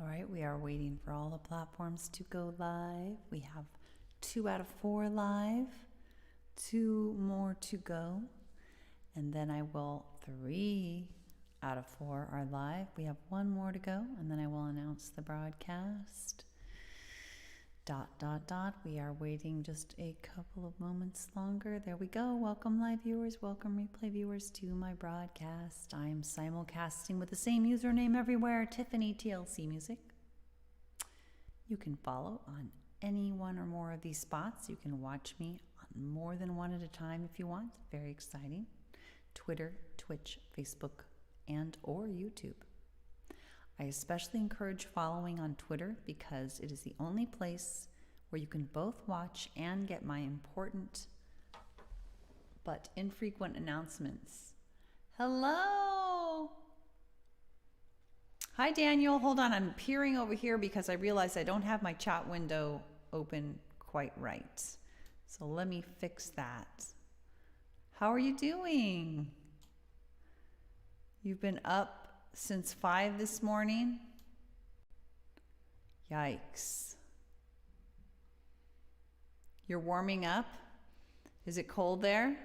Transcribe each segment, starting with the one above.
All right, we are waiting for all the platforms to go live. We have 2 out of 4 live, 2 more to go, and then 3 out of 4 are live. We have 1 more to go, and then I will announce the broadcast. ... We are waiting just a couple of moments longer. There we go. Welcome live viewers, welcome replay viewers to my broadcast. I am simulcasting with the same username everywhere, Tiffany TLC Music. You can follow on any one or more of these spots. You can watch me on more than one at a time if you want. Very exciting. Twitter, Twitch, Facebook, and or YouTube. I especially encourage following on Twitter because it is the only place where you can both watch and get my important but infrequent announcements. Hello! Hi, Daniel. Hold on. I'm peering over here because I realize I don't have my chat window open quite right. So let me fix that. How are you doing? You've been up since 5 this morning? Yikes. You're warming up? Is it cold there?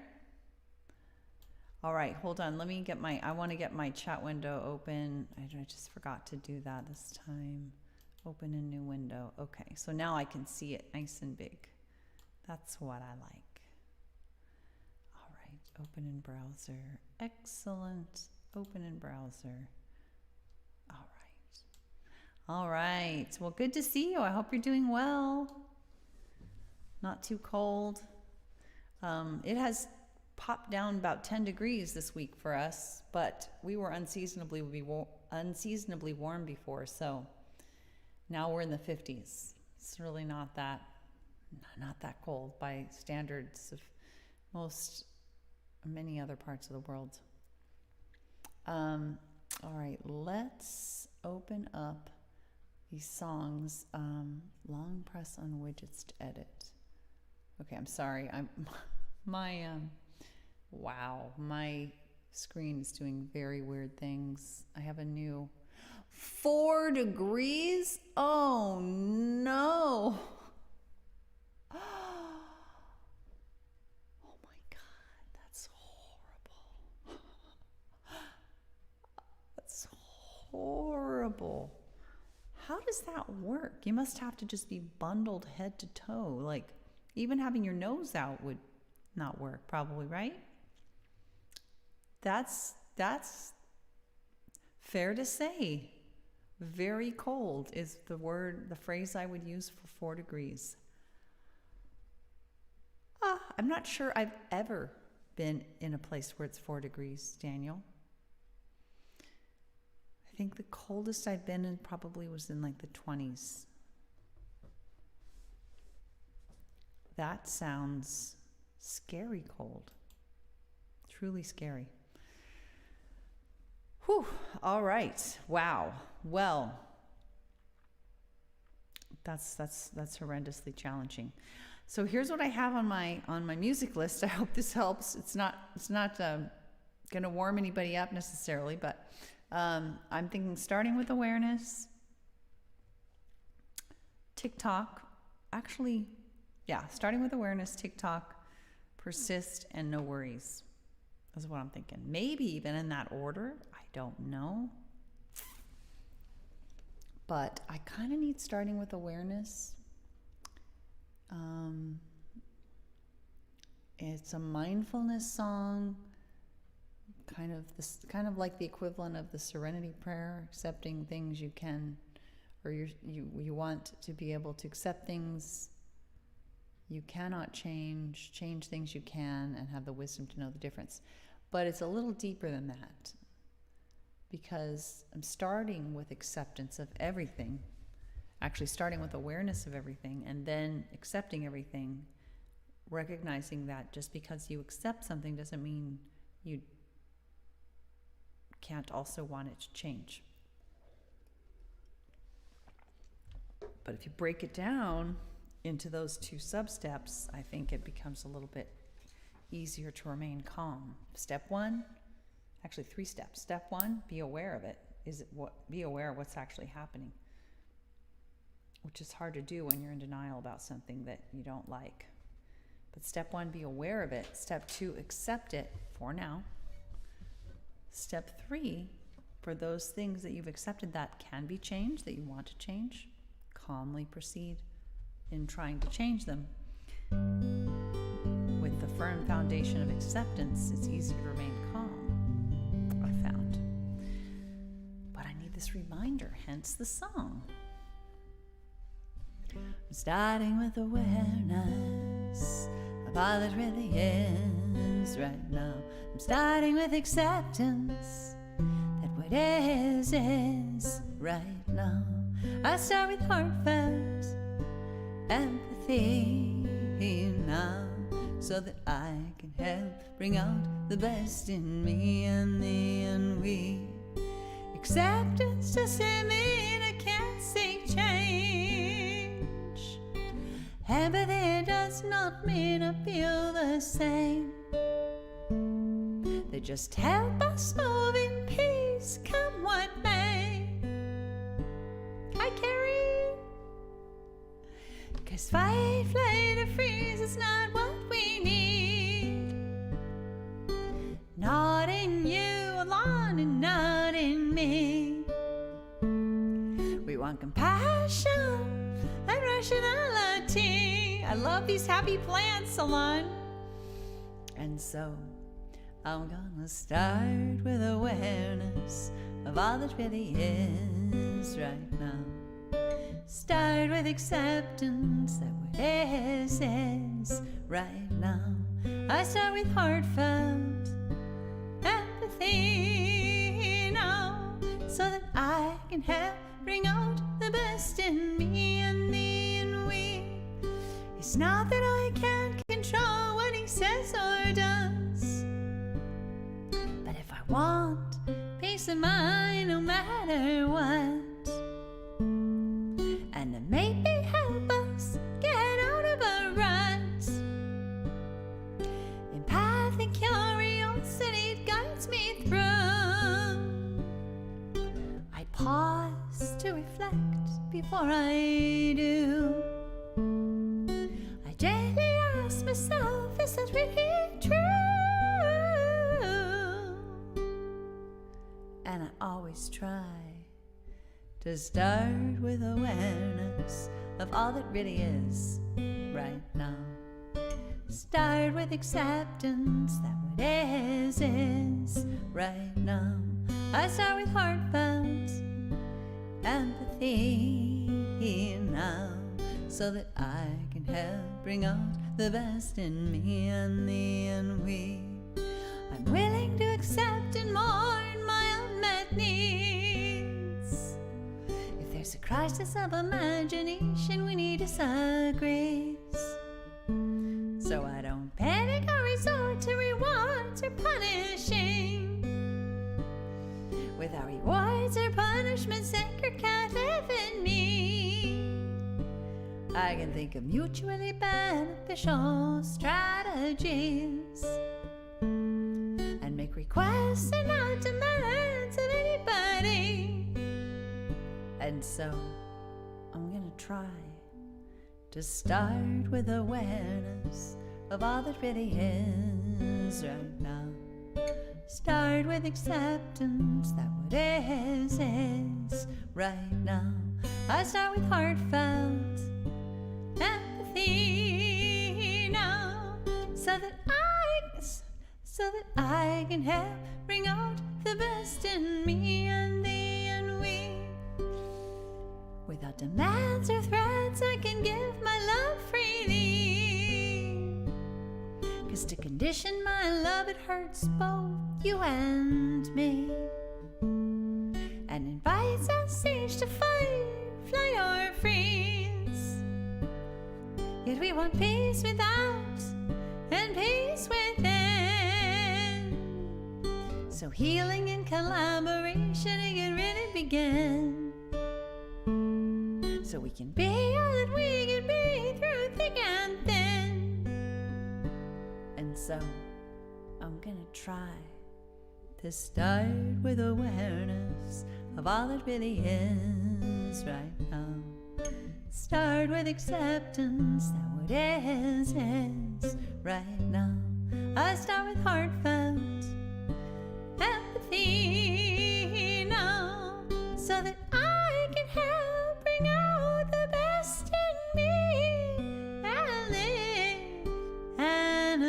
All right, hold on. I want to get my chat window open. I just forgot to do that this time. Open a new window. Okay, so now I can see it nice and big. That's what I like. All right, open in browser. Excellent. Open in browser. All right. Well, good to see you. I hope you're doing well. Not too cold. It has popped down about 10 degrees this week for us, but we were unseasonably warm before, so now we're in the 50s. It's really not that cold by standards of many other parts of the world. All right, let's open up these songs. Long press on widgets to edit. Okay, I'm sorry. Wow, my screen is doing very weird things. I have a new 4 degrees. Oh no. Oh my God, that's horrible. That's horrible. How does that work? You must have to just be bundled head to toe. Like, even having your nose out would not work, probably, right? That's fair to say. Very cold is the phrase I would use for 4 degrees. I'm not sure I've ever been in a place where it's 4 degrees, Daniel. I think the coldest I've been in probably was in like the 20s. That sounds scary cold. Truly scary. Whew. All right. Wow. Well, that's horrendously challenging. So here's what I have on my music list. I hope this helps. It's not going to warm anybody up necessarily, but I'm thinking starting with awareness, TikTok, starting with awareness, TikTok, persist, and no worries. That's what I'm thinking. Maybe even in that order. I don't know. But I kind of need starting with awareness. It's a mindfulness song. Kind of like the equivalent of the Serenity Prayer, accepting things you can, or you want to be able to accept things you cannot change things you can, and have the wisdom to know the difference. But it's a little deeper than that, because I'm starting with acceptance of everything, actually starting with awareness of everything, and then accepting everything, recognizing that just because you accept something doesn't mean you can't also want it to change. But if you break it down into those 2 sub-steps, I think it becomes a little bit easier to remain calm. Step 1, actually 3 steps. Step 1, be aware of it. Be aware of what's actually happening. which is hard to do when you're in denial about something that you don't like. But step 1, be aware of it. Step 2, accept it for now. Step 3, for those things that you've accepted that can be changed, that you want to change, calmly proceed in trying to change them. With the firm foundation of acceptance, it's easy to remain calm, I found. But I need this reminder, hence the song. I'm starting with awareness of all that really is right now. I'm starting with acceptance that what is right now. I start with heartfelt empathy now, so that I can help bring out the best in me and thee and we. Acceptance doesn't mean I can't seek change. Empathy does not mean I feel the same. They just help us move in peace, come what may. I carry, 'cause fight, flight, or freeze is not what we need. Not in you alone and not in me. We want compassion and rationality. I love these happy plants, Salon. And so I'm gonna start with awareness of all that really is right now. Start with acceptance that what is right now. I start with heartfelt empathy now, so that I can help bring out the best in me and thee and we. It's not that I can't control what he says or does, but if I want peace of mind no matter what, and to maybe help us get out of a rut, empathic curiosity guides me through. I pause to reflect before I do. I daily ask myself, is that really true? And I always try to start with awareness of all that really is right now. Start with acceptance that what is right now. I start with heartfelt empathy now, so that I can help bring out the best in me and thee and we. I'm willing to accept and mourn my unmet needs. If there's a crisis of imagination, we need disagrees. So I don't panic or resort to rewards or punishing. Without rewards or punishments, anger can't live in me. I can think of mutually beneficial strategies and make requests and not demands of anybody. And so I'm gonna try to start with awareness of all that really is right now. Start with acceptance that what is right now. I start with heartfelt empathy now, so that I can help bring out the best in me and thee and we. Without demands or threats, I can give my love freely. 'Cause to condition my love, it hurts both you and me, and invites us each to fight, fly or freeze. Yet we want peace without and peace within. So healing and collaboration, it can really begin. So we can be all that we can be through thick and thin. And so I'm gonna try to start with awareness of all that really is right now. Start with acceptance that what is right now. I start with heartfelt empathy now, so that I can help bring out the best in me and live and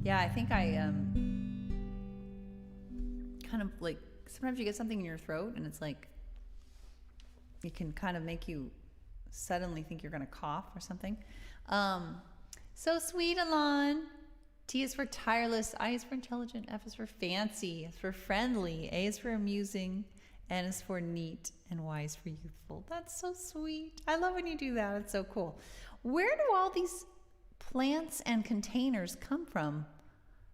yeah, I think I kind of like, sometimes you get something in your throat and it's like, it can kind of make you suddenly think you're going to cough or something. So sweet, Alon. T is for tireless, I is for intelligent, F is for fancy, S for friendly, A is for amusing, N is for neat, and Y is for youthful. That's so sweet. I love when you do that. It's so cool. Where do all these plants and containers come from?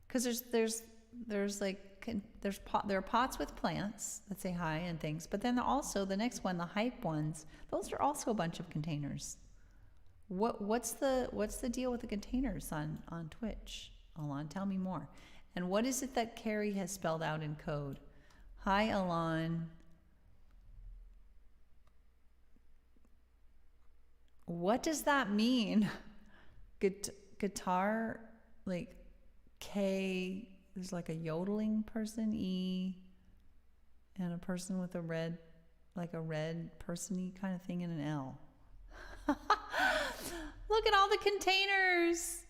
Because there are pots with plants that say hi and things, but then also the next one, the hype ones, those are also a bunch of containers. What's the deal with the containers on Twitch? Alon, tell me more. And what is it that Carrie has spelled out in code? Hi, Alon. What does that mean? Guitar, like K, there's like a yodeling person, E, and a person with a red, like a red person-y kind of thing, and an L. Look at all the containers.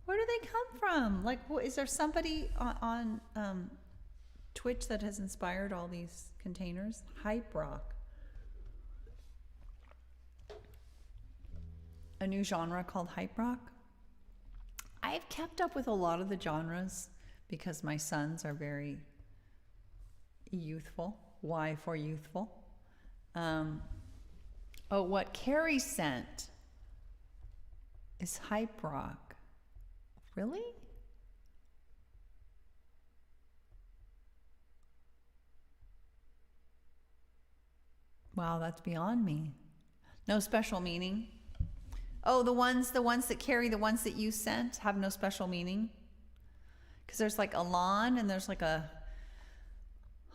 Where do they come from? Like, is there somebody on Twitch that has inspired all these containers? Hype rock. A new genre called hype rock. I've kept up with a lot of the genres because my sons are very youthful. Y for youthful. What Carrie sent is hype rock. Really? Wow, that's beyond me. No special meaning. Oh, the ones that Carrie, the ones that you sent have no special meaning? Because there's like Alon and there's like a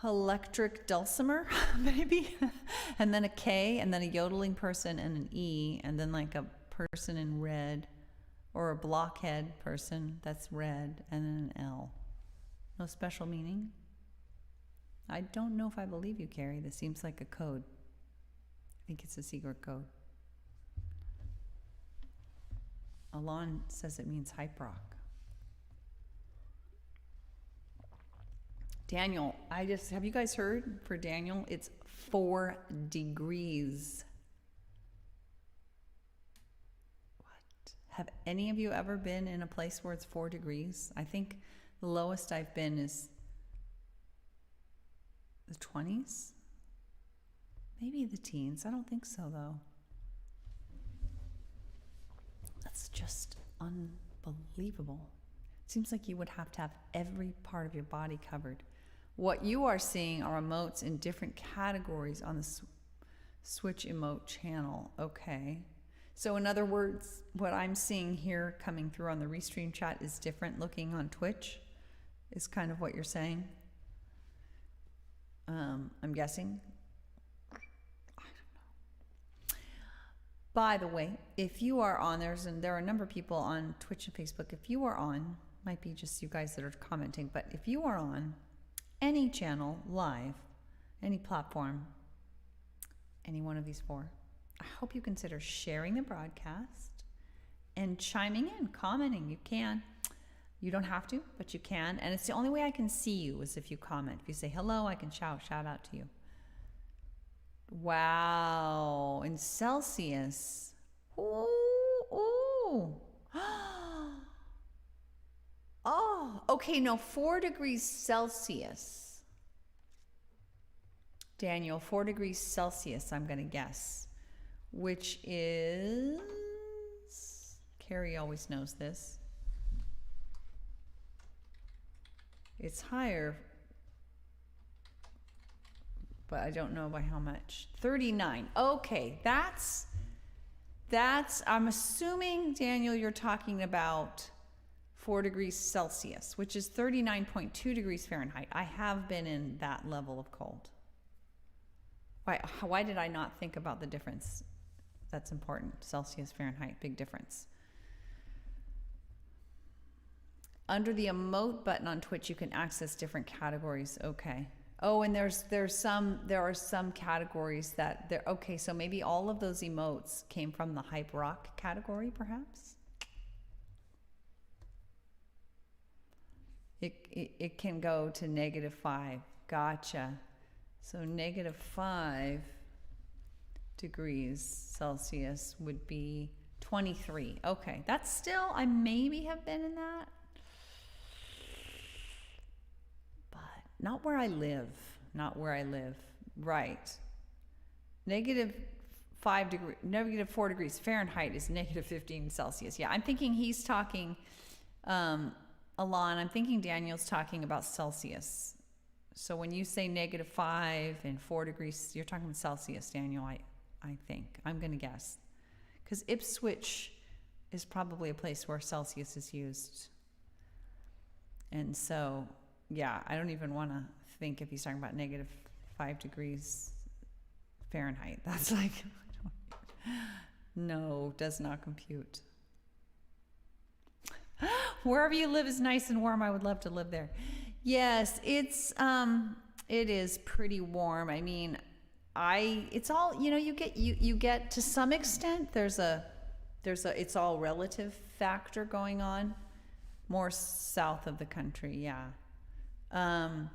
electric dulcimer, maybe, and then a K, and then a yodeling person and an E, and then like a person in red, or a blockhead person that's red, and then an L. No special meaning? I don't know if I believe you, Carrie. This seems like a code. I think it's a secret code. Alon says it means hype rock. Daniel, have you guys heard for Daniel? It's 4 degrees. What? Have any of you ever been in a place where it's 4 degrees? I think the lowest I've been is the 20s. Maybe the teens. I don't think so, though. That's just unbelievable. It seems like you would have to have every part of your body covered. What you are seeing are emotes in different categories on the Switch emote channel. Okay. So in other words, what I'm seeing here coming through on the Restream chat is different looking on Twitch, is kind of what you're saying. I'm guessing. I don't know. By the way, if you are on, there are a number of people on Twitch and Facebook. If you are on, might be just you guys that are commenting, but if you are on any channel live, any platform, any one of these 4, I hope you consider sharing the broadcast and chiming in, commenting. You can. You don't have to, but you can. And it's the only way I can see you is if you comment. If you say hello, I can shout out to you. Wow. In Celsius. Ooh. Oh, okay. No, 4 degrees Celsius. Daniel, 4 degrees Celsius, I'm going to guess. Which is, Carrie always knows this. It's higher, but I don't know by how much. 39. Okay, that's I'm assuming, Daniel, you're talking about 4 degrees Celsius, which is 39.2 degrees Fahrenheit. I have been in that level of cold. Why did I not think about the difference? That's important. Celsius, Fahrenheit, big difference. Under the emote button on Twitch, you can access different categories. Okay. Oh, and there are some categories that there. Okay, so maybe all of those emotes came from the hype rock category, perhaps. It can go to -5. Gotcha. So -5 degrees Celsius would be 23. Okay, that's still, I maybe have been in that. But not where I live. Not where I live. Right. -4 degrees Fahrenheit is -15 Celsius. Yeah, I'm thinking he's talking, Alon, I'm thinking Daniel's talking about Celsius. So when you say -5 and 4 degrees, you're talking Celsius, Daniel, I think. I'm going to guess. Because Ipswich is probably a place where Celsius is used. And so, yeah, I don't even want to think if he's talking about -5 degrees Fahrenheit. That's like, no, does not compute. Wherever you live is nice and warm. I would love to live there. Yes, it is pretty warm. I mean, it's all, you get to some extent, there's a it's all relative factor going on more south of the country. Yeah. Our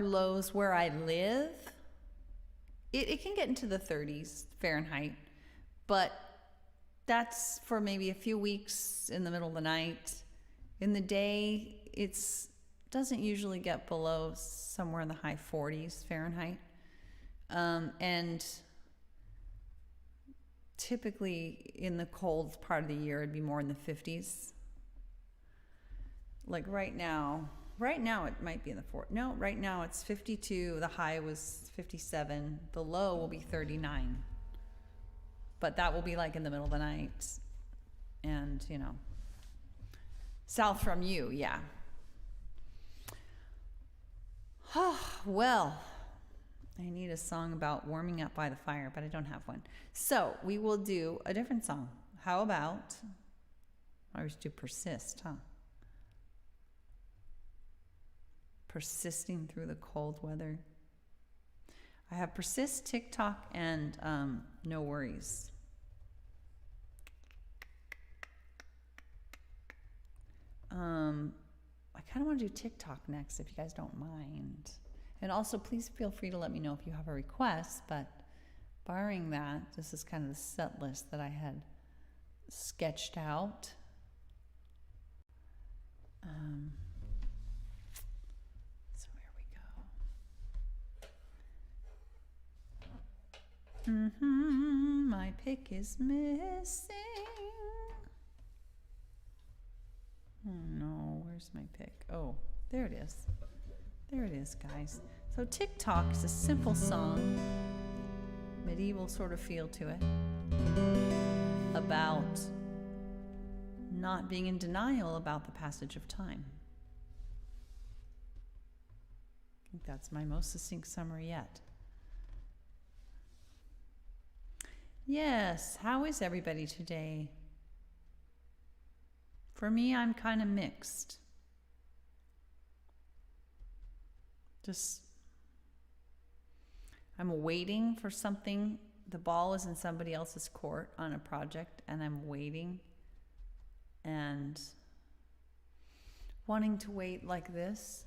lows where I live, it can get into the 30s Fahrenheit, but that's for maybe a few weeks in the middle of the night. In the day, doesn't usually get below somewhere in the high 40s Fahrenheit. And typically in the cold part of the year, it'd be more in the 50s. Like right now it might be in the 40s. No, right now it's 52. The high was 57. The low will be 39. But that will be like in the middle of the night. And, south from you, yeah. Well, I need a song about warming up by the fire, but I don't have one. So we will do a different song. How about, I always do Persist, huh? Persisting through the cold weather. I have Persist, TikTok, and No Worries. I kind of want to do TikTok next, if you guys don't mind. And also, please feel free to let me know if you have a request. But barring that, this is kind of the set list that I had sketched out. So here we go. My pick is missing. Oh no, where's my pick? Oh, there it is. There it is, guys. So TikTok is a simple song, medieval sort of feel to it, about not being in denial about the passage of time. I think that's my most succinct summary yet. Yes, how is everybody today? For me, I'm kind of mixed. I'm waiting for something. The ball is in somebody else's court on a project, and I'm waiting and wanting to wait like this.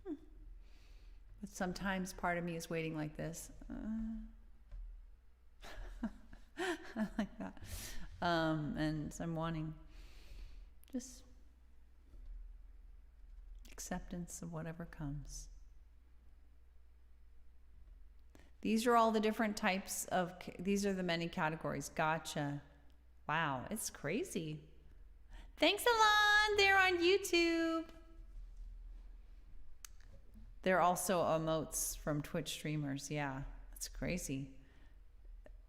But sometimes part of me is waiting like this. Like that. And so I'm wanting just acceptance of whatever comes. These are all the different types of, these are the many categories. Gotcha. Wow, it's crazy. Thanks, Alon. They're on YouTube. They're also emotes from Twitch streamers. Yeah, that's crazy.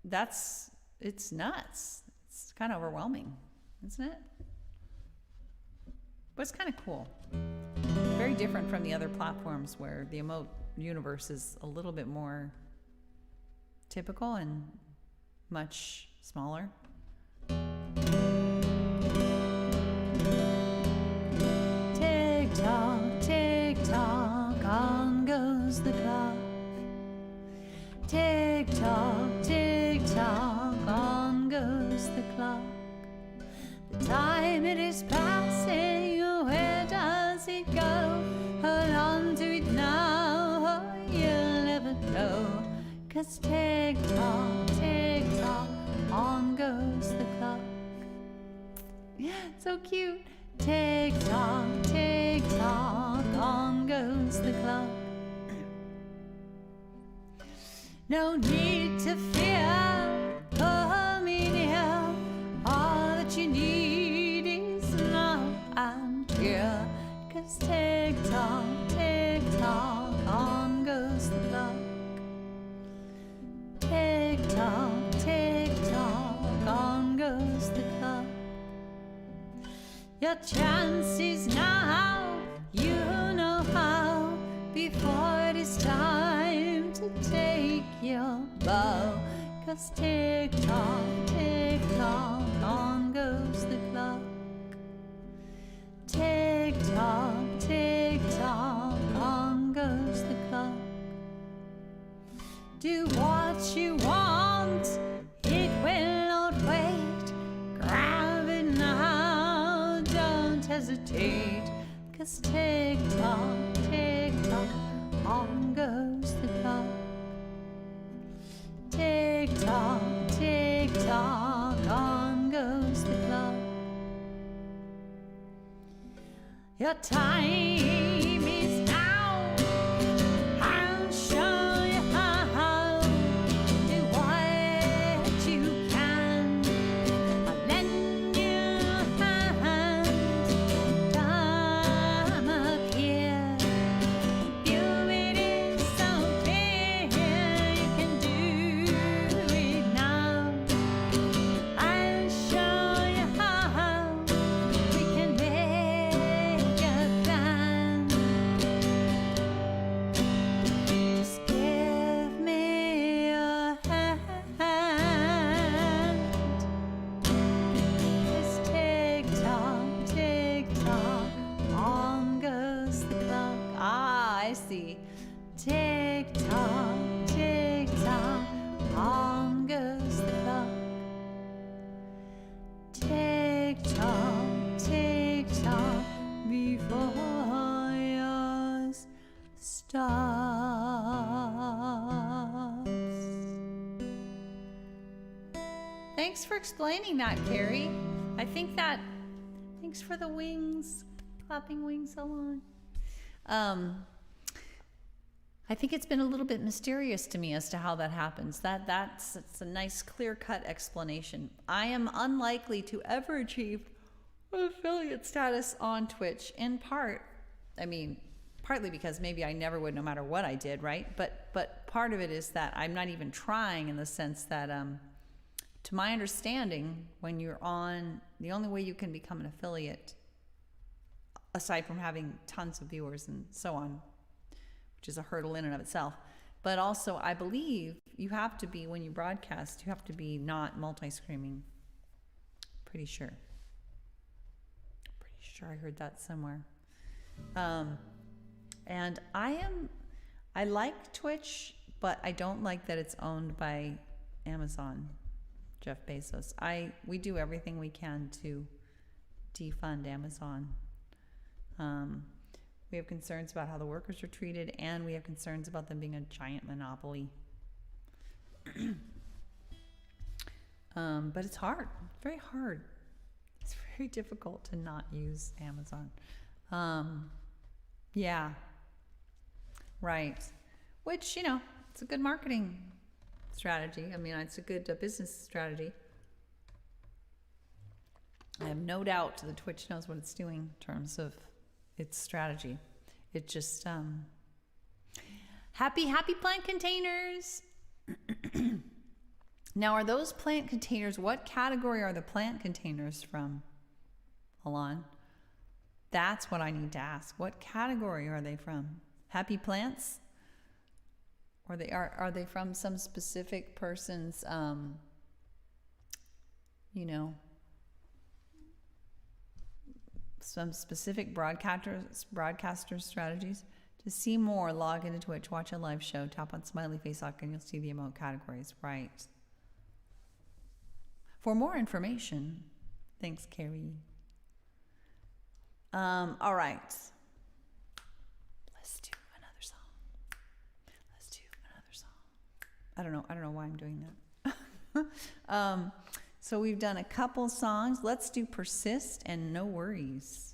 It's nuts. It's It's kind of overwhelming, isn't it? But it's kind of cool. Very different from the other platforms where the emote universe is a little bit more typical and much smaller. Tick tock, on goes the clock. Tick tock, on goes the clock. The time it is passing, where does it go? Hold on to it now, you'll never know. 'Cause tick tock, on goes the clock. So cute. Tick tock, on goes the clock. No need to fear, pull me near. All that you need is love and cheer. 'Cause tick tock, on goes the clock. Tick tock, on goes the clock. Your chance is now, you know how, before it is time to take your bow. 'Cause tick tock, on goes the clock. Tick tock, on goes the clock. Do what you want, it will not wait. Grab it now, don't hesitate. 'Cause tick tock, on goes the clock. Tick tock, on goes the clock. Your time is now, I'll show you how. Do what you can, I'll lend you a hand. Come up here, view it is so clear, you can do it now. I'll show you how we can make a plan. Just give me your hand. It's tick tock, on goes the clock. Ah, I see. Tick tock, on goes the clock. Tick tock, before yours stops. Thanks for explaining that, Carrie. Thanks for the wings, clapping wings so long. I think it's been a little bit mysterious to me as to how that happens. It's a nice clear-cut explanation. I am unlikely to ever achieve affiliate status on Twitch, in part, partly because maybe I never would no matter what I did, right? But part of it is that I'm not even trying, in the sense that, to my understanding, when you're on, the only way you can become an affiliate, aside from having tons of viewers and so on, which is a hurdle in and of itself, but also I believe you have to be, when you broadcast, you have to be not multi-screaming. Pretty sure I heard that somewhere. And I like Twitch, but I don't like that it's owned by Amazon, Jeff Bezos. We do everything we can to defund Amazon. We have concerns about how the workers are treated, and we have concerns about them being a giant monopoly. But it's hard, very hard. It's very difficult to not use Amazon. Yeah, right. Which, it's a good marketing strategy. It's a good business strategy. I have no doubt that Twitch knows what it's doing in terms of its strategy. It just, happy plant containers. Now, are those plant containers, what category are the plant containers from, Alon? That's what I need to ask. What category are they from? Happy plants? Or are they from some specific person's, some specific broadcaster strategies? To see more, log into Twitch, watch a live show, tap on smiley face icon, and you'll see the emote categories. Right. For more information, thanks, Carrie. All right. Let's do another song. I don't know why I'm doing that. So we've done a couple songs. Let's do Persist and No Worries.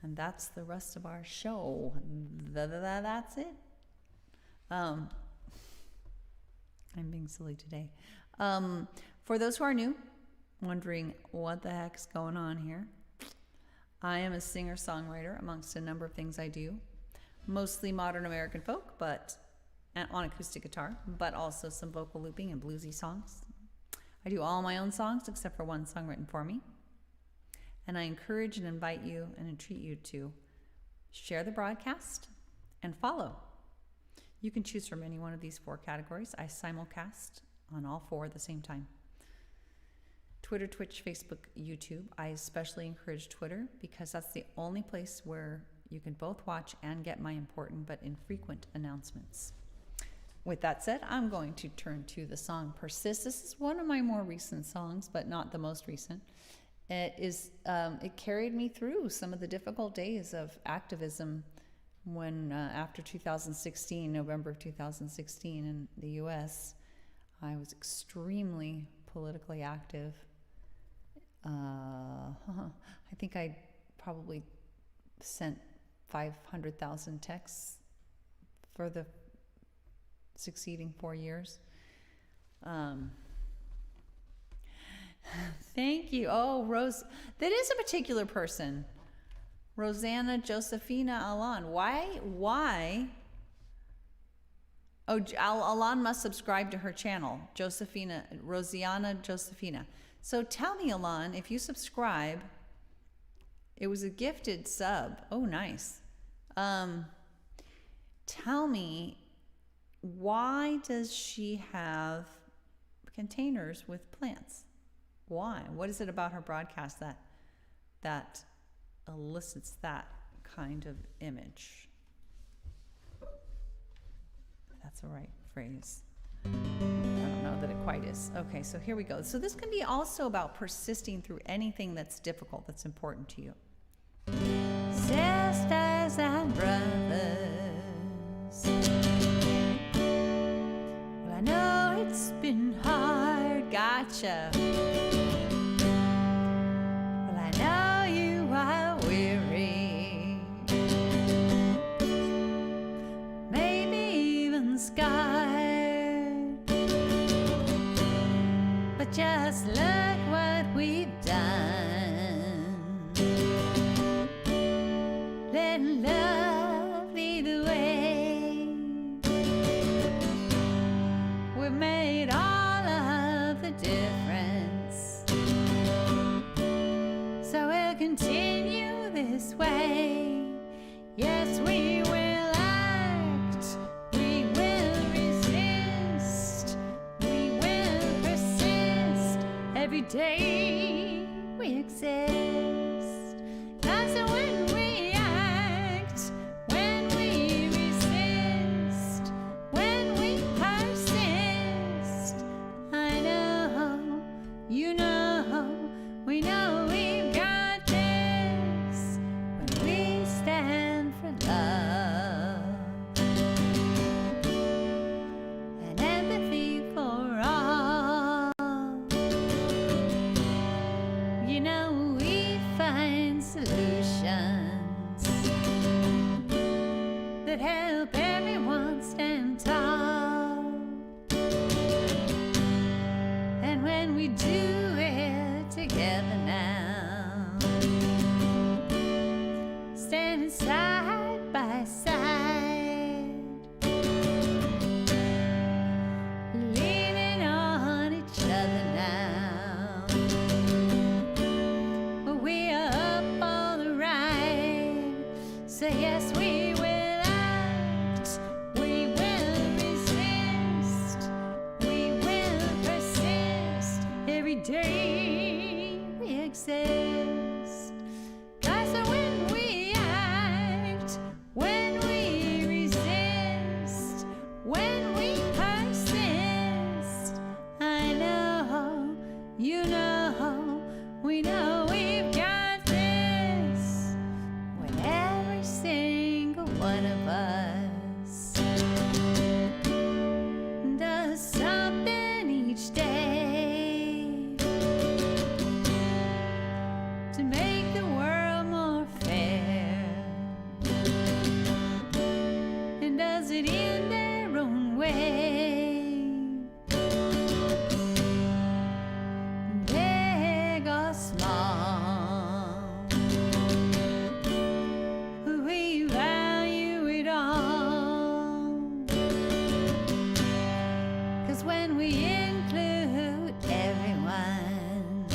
And that's the rest of our show. That's it. I'm being silly today. For those who are new, wondering what the heck's going on here, I am a singer-songwriter amongst a number of things I do. Mostly modern American folk, but on acoustic guitar, but also some vocal looping and bluesy songs. I do all my own songs except for one song written for me. And I encourage and invite you and entreat you to share the broadcast and follow. You can choose from any one of these 4 categories. I simulcast on all 4 at the same time. Twitter, Twitch, Facebook, YouTube. I especially encourage Twitter because that's the only place where you can both watch and get my important but infrequent announcements. With that said, I'm going to turn to the song Persist. This is one of my more recent songs, but not the most recent. It carried me through some of the difficult days of activism when after 2016, November of 2016 in the US, I was extremely politically active. I think I probably sent 500,000 texts for the succeeding 4 years. Thank you. Oh, Rose, that is a particular person. Rosanna Josephina Alon. Why? Oh, Alon must subscribe to her channel, Rosiana Josephina. So tell me, Alon, if you subscribe, it was a gifted sub. Oh, nice. Tell me, why does she have containers with plants? Why? What is it about her broadcast that elicits that kind of image? If that's the right phrase. I don't know that it quite is. Okay, so here we go. So this can be also about persisting through anything that's difficult, that's important to you. Sisters and brothers, well, I know it's been hard. Gotcha. Well, I know you are weary, maybe even scarred, but just look what we've done. Let love lead the way. We've made all of the difference, so we'll continue this way. Yes, we will act, we will resist, we will persist every day we exist. 'Cause when we act, when we resist, when we persist, I know, you know, we know we've got this when we stand for love and empathy for all. You know, we find solutions that help everyone stand tall. And when we do it together now, standing side by side, leaning on exist. 'Cause when we act, when we resist, when we persist, I know, you know, we know we've got this. When every single one of us does something each day to make the world more fair, and does it in their own way, big or small, we value it all. 'Cause when we include everyone,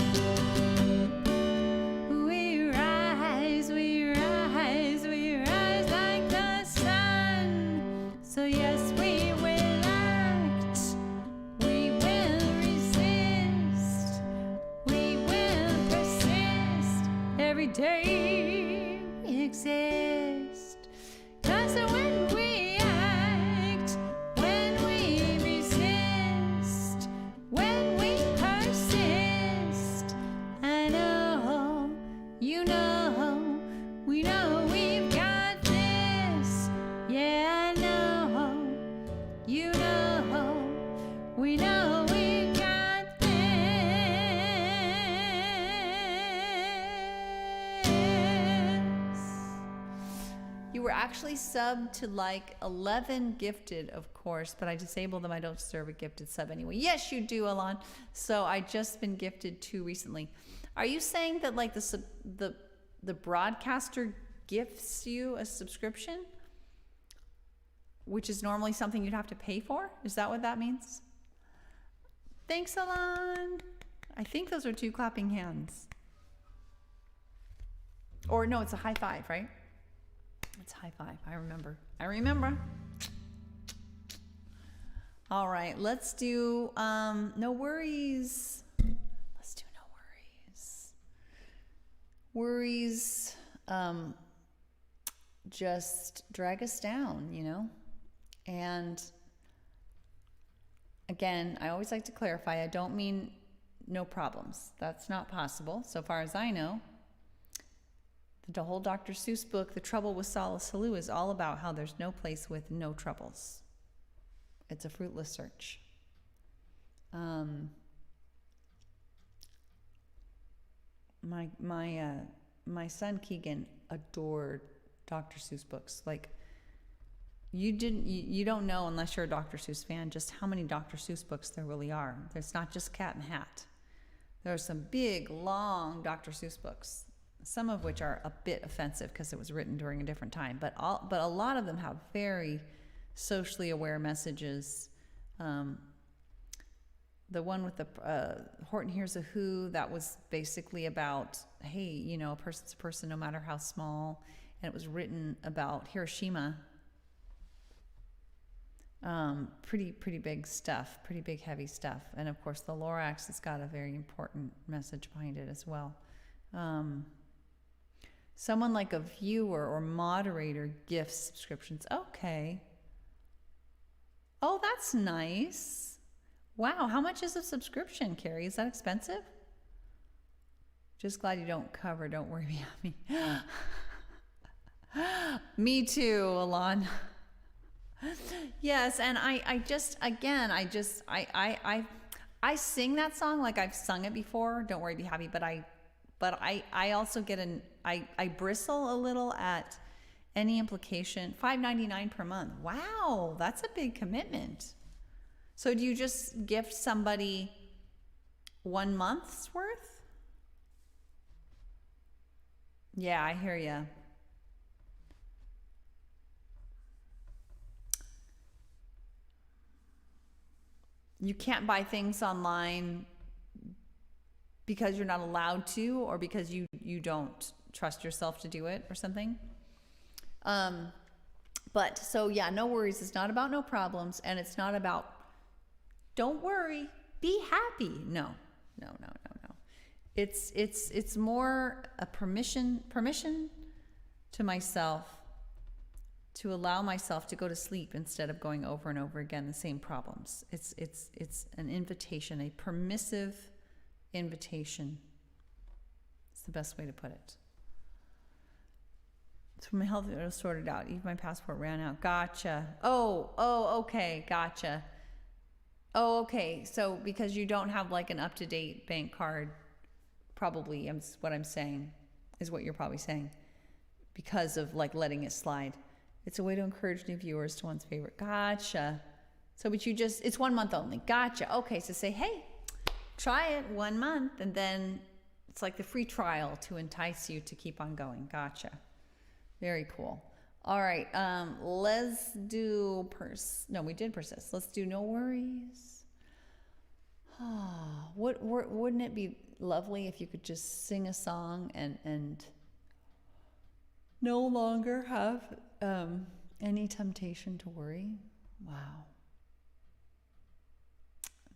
we rise, we rise, we rise like the sun. So yes, we will act, we will resist, we will persist, every day we exist. 'Cause when we act, when we resist, when we persist, I know, you know, we know we've got this. Yeah, I know, you know, we know we've got this. You were actually subbed to like 11 gifted, of course, but I disable them. I don't deserve a gifted sub anyway. Yes, you do, Alon. So I just been gifted 2 recently. Are you saying that like the broadcaster gifts you a subscription, which is normally something you'd have to pay for? Is that what that means? Thanks, Alon. I think those are 2 clapping hands. Or no, it's a high five, right? It's high five. I remember. All right, let's do no worries. Let's do no worries. Worries just drag us down, you know? And again, I always like to clarify, I don't mean no problems. That's not possible, so far as I know. The whole Dr. Seuss book, The Trouble with Solace Halou, is all about how there's no place with no troubles. It's a fruitless search. My son Keegan adored Dr. Seuss books. Like, you don't know unless you're a Dr. Seuss fan just how many Dr. Seuss books there really are. There's not just Cat and Hat. There are some big, long Dr. Seuss books, some of which are a bit offensive because it was written during a different time. But a lot of them have very socially aware messages. The one with the Horton Hears a Who, that was basically about, hey, you know, a person's a person no matter how small. And it was written about Hiroshima. Pretty big stuff, pretty big heavy stuff. And of course the Lorax has got a very important message behind it as well. Someone like a viewer or moderator gifts subscriptions. Okay. Oh, that's nice. Wow, how much is a subscription, Carrie? Is that expensive? Just glad you don't cover. Don't worry about me. Me too, Alon. Yes, and I sing that song like I've sung it before. Don't worry, be happy. But I also get I bristle a little at any implication. $5.99 per month. Wow, that's a big commitment. So do you just gift somebody 1 month's worth? Yeah, I hear you. You can't buy things online because you're not allowed to, or because you don't trust yourself to do it or something. But so yeah, no worries. It's not about no problems, and it's not about don't worry, be happy. No. It's more a permission to myself to allow myself to go to sleep instead of going over and over again the same problems. It's an invitation, a permissive invitation. It's the best way to put it. So my health was sorted out. Even my passport ran out. Gotcha. Oh, okay. Gotcha. Oh, okay. So because you don't have like an up-to-date bank card, probably what I'm saying is what you're probably saying, because of like letting it slide. It's a way to encourage new viewers to one's favorite. Gotcha. So, but it's 1 month only. Gotcha. Okay. So say, hey, try it 1 month. And then it's like the free trial to entice you to keep on going. Gotcha. Very cool. All right. Let's do we did persist. Let's do no worries. Wouldn't it be lovely if you could just sing a song and no longer have any temptation to worry? Wow.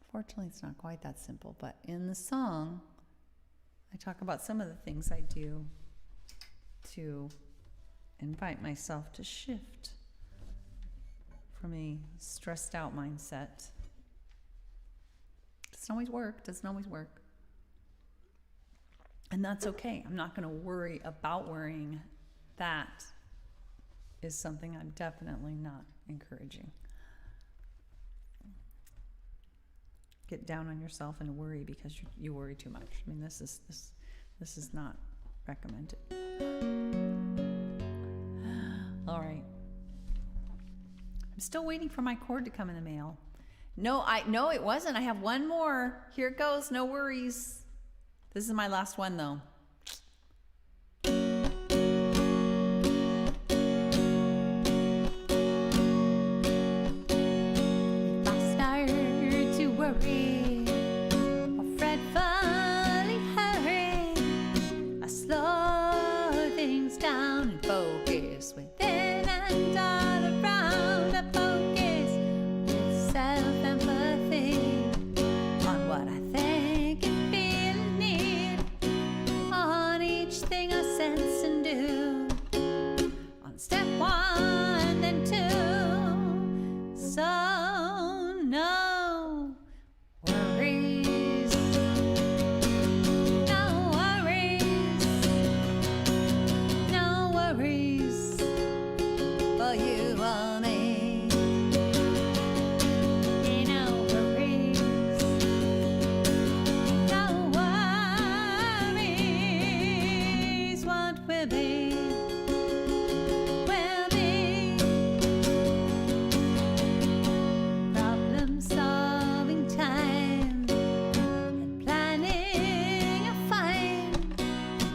Unfortunately, it's not quite that simple, but in the song, I talk about some of the things I do to invite myself to shift from a stressed out mindset. Doesn't always work. And that's okay. I'm not going to worry about worrying. That is something I'm definitely not encouraging. Get down on yourself and worry because you worry too much. I mean, this is not recommended. All right. I'm still waiting for my cord to come in the mail. No, it wasn't. I have one more. Here it goes. No worries. This is my last one, though. If I start to worry or fretfully hurry, I slow things down and focus within and all around. I focus with self-empathy on what I think and feel and need, on each thing I sense and do, on step one and two. So no worries, no worries, no worries for you or me. No worries, no worries. What will be, will be. Problem solving time and planning a find,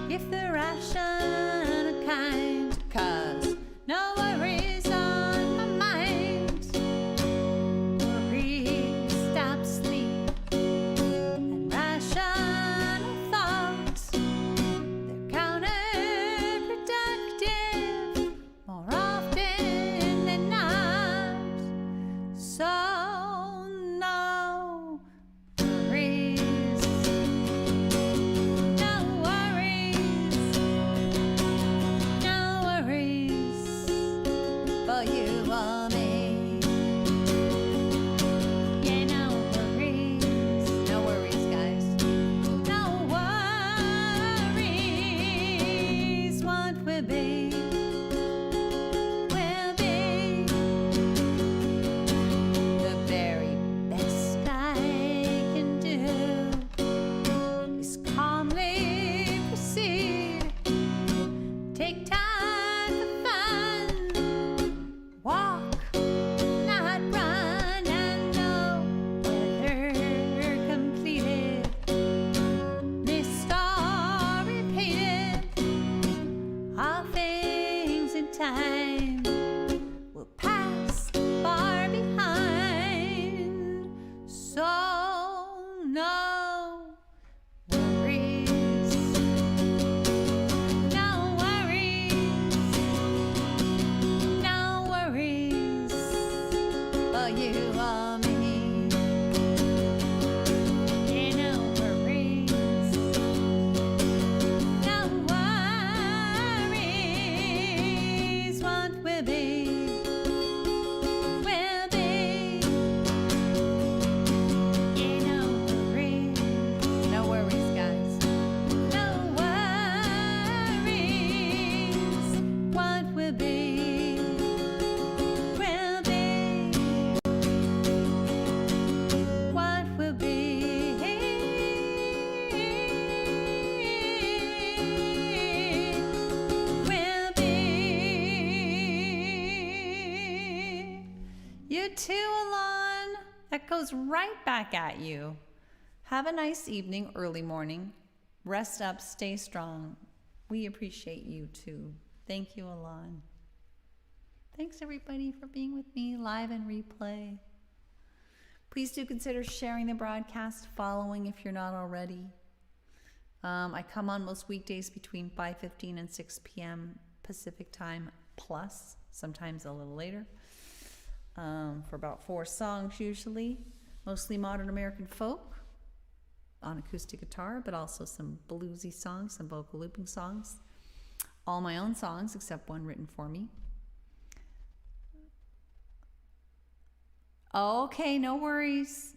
if the rational kind, 'cause no worries on my mind. Worry stops sleep and rational thoughts, they're counterproductive more often than not. So no worries, no worries, no worries for you or me. Yeah, no worries, guys. No worries. What will be, will be. The very best I can do is calmly proceed. Take time for fun. Walk, not run, and know whether completed, missed or repeated, all things in time will pass far behind. So no worries, no worries, no worries for you or me. Yeah, no worries, did too, Alon. That goes right back at you. Have a nice evening, early morning. Rest up, stay strong. We appreciate you too. Thank you, Alon. Thanks everybody for being with me live and replay. Please do consider sharing the broadcast, following if you're not already. I come on most weekdays between 5:15 and 6 p.m. Pacific time plus, sometimes a little later, for about 4 songs usually, mostly modern American folk on acoustic guitar, but also some bluesy songs, some vocal looping songs. All my own songs except one written for me. Okay, no worries.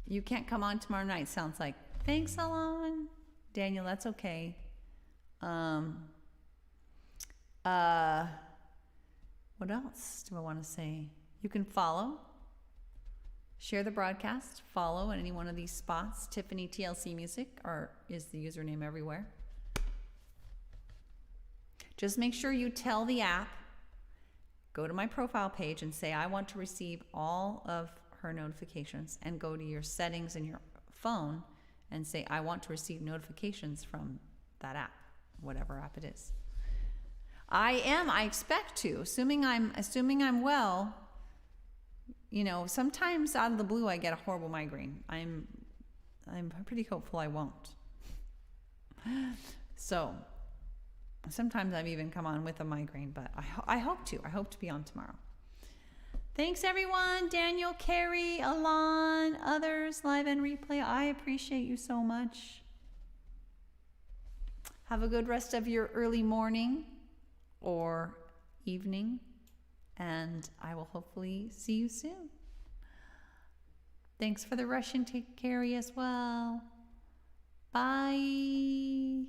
You can't come on tomorrow night, sounds like. Thanks, Alon. Daniel, that's okay. What else do I want to say? You can follow, share the broadcast, follow at any one of these spots. Tiffany TLC Music is the username everywhere. Just make sure you tell the app, go to my profile page and say, I want to receive all of her notifications, and go to your settings in your phone and say, I want to receive notifications from that app, whatever app it is. I expect to, assuming I'm well. You know, sometimes out of the blue I get a horrible migraine. I'm pretty hopeful I won't. So sometimes I've even come on with a migraine, but I hope to. I hope to be on tomorrow. Thanks everyone, Daniel, Carrie, Alon, others, live and replay. I appreciate you so much. Have a good rest of your early morning or evening, and I will hopefully see you soon. Thanks for the Russian, take Carrie as well. Bye.